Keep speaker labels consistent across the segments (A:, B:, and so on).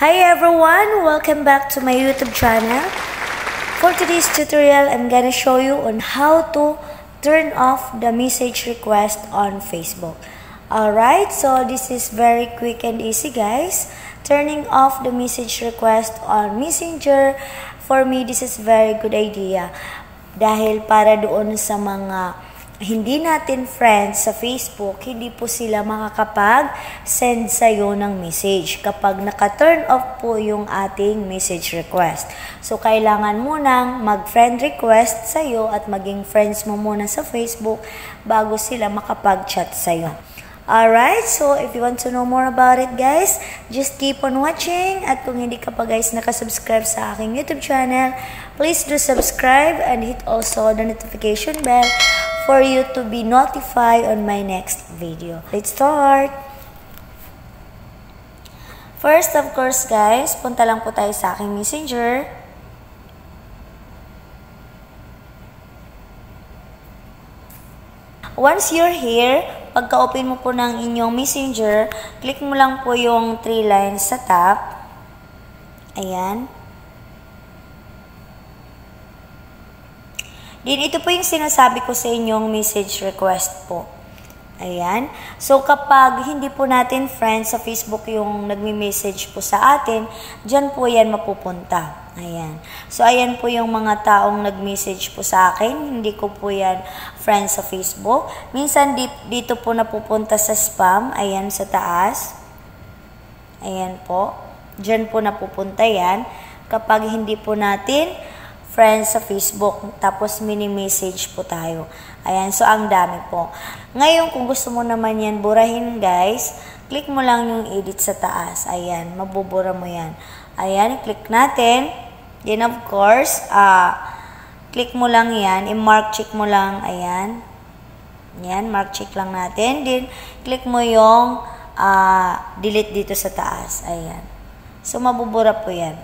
A: Hi everyone! Welcome back to my YouTube channel. For today's tutorial, I'm gonna show you on how to turn off the message request on Facebook. Alright, so this is very quick and easy guys. Turning off the message request on Messenger, for me this is very good idea. Dahil para doon sa mga hindi natin friends sa Facebook, hindi po sila makakapag-send sa'yo ng message kapag naka-turn off po yung ating message request. So, kailangan mo nang mag-friend request sa'yo at maging friends mo muna sa Facebook bago sila makapag-chat sa'yo. Alright, so if you want to know more about it guys, just keep on watching. At kung hindi ka pa guys nakasubscribe sa aking YouTube channel, please do subscribe and hit also the notification bell for you to be notified on my next video. Let's start! First, of course guys, punta lang po tayo sa aking Messenger. Once you're here, pagka-open mo po ng inyong Messenger, click mo lang po yung 3 lines sa top. Ayan. Din ito po yung sinasabi ko sa inyong message request po. Ayan. So, kapag hindi po natin friends sa Facebook yung nagme-message po sa atin, dyan po yan mapupunta. Ayan. So, ayan po yung mga taong nag-message po sa akin. Hindi ko po yan friends sa Facebook. Minsan, dito po napupunta sa spam. Ayan, sa taas. Ayan po. Dyan po napupunta yan. Kapag hindi po natin friends sa Facebook, tapos mini-message po tayo. Ayan, so ang dami po. Ngayon, kung gusto mo naman yan burahin guys, click mo lang yung edit sa taas. Ayan, mabubura mo yan. Ayan, click natin. Then of course, click mo lang yan, i-mark check mo lang, ayan. Ayan, mark check lang natin. Then, click mo yung delete dito sa taas. Ayan. So, mabubura po yan.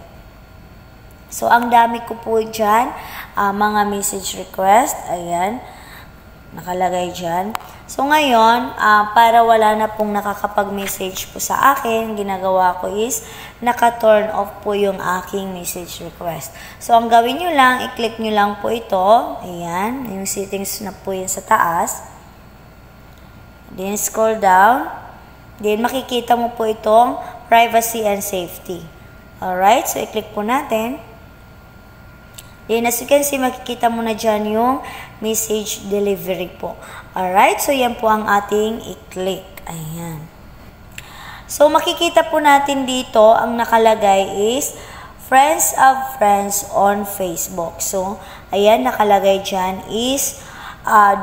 A: So, ang dami ko po dyan, mga message request, ayan, nakalagay dyan. So, ngayon, para wala na pong nakakapag-message po sa akin, ginagawa ko is, naka-turn off po yung aking message request. So, ang gawin nyo lang, i-click nyo lang po ito, ayan, yung settings na po yan sa taas. Then, scroll down. Then, makikita mo po itong privacy and safety. Alright, so i-click po natin. Then, as you can see, makikita mo na dyan yung message delivery po. Alright, so yan po ang ating i-click. Ayan. So, makikita po natin dito, ang nakalagay is Friends of Friends on Facebook. So, ayan, nakalagay dyan is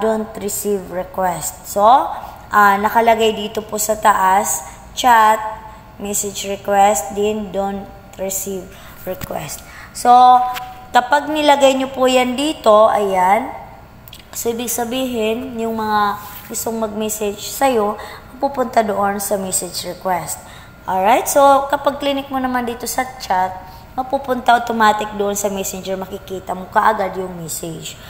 A: don't receive request. So, nakalagay dito po sa taas, chat, message request, then don't receive request. So, kapag nilagay nyo po yan dito, ayan, so ibig sabihin, yung mga gustong mag-message sa'yo, pupunta doon sa message request. Alright, so kapag click mo naman dito sa chat, mapupunta automatic doon sa messenger, makikita mo kaagad yung message.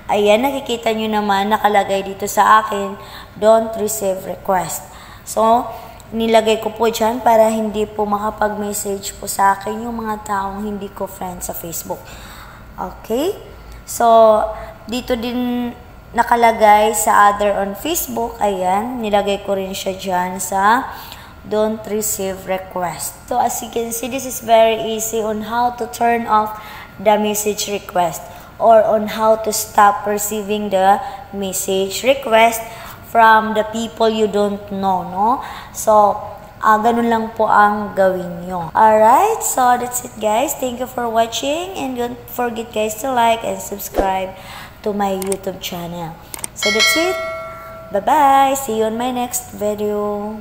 A: Ayan, nakikita nyo naman, nakalagay dito sa akin, don't receive request. So, nilagay ko po dyan para hindi po makapag-message po sa akin yung mga taong hindi ko friends sa Facebook. Okay? So, dito din nakalagay sa other on Facebook. Ayan, nilagay ko rin siya dyan sa don't receive request. So, as you can see, this is very easy on how to turn off the message request or on how to stop receiving the message request from the people you don't know, no? So, ganun lang po ang gawin nyo. Alright, so that's it guys. Thank you for watching and don't forget guys to like and subscribe to my YouTube channel. So that's it. Bye-bye. See you on my next video.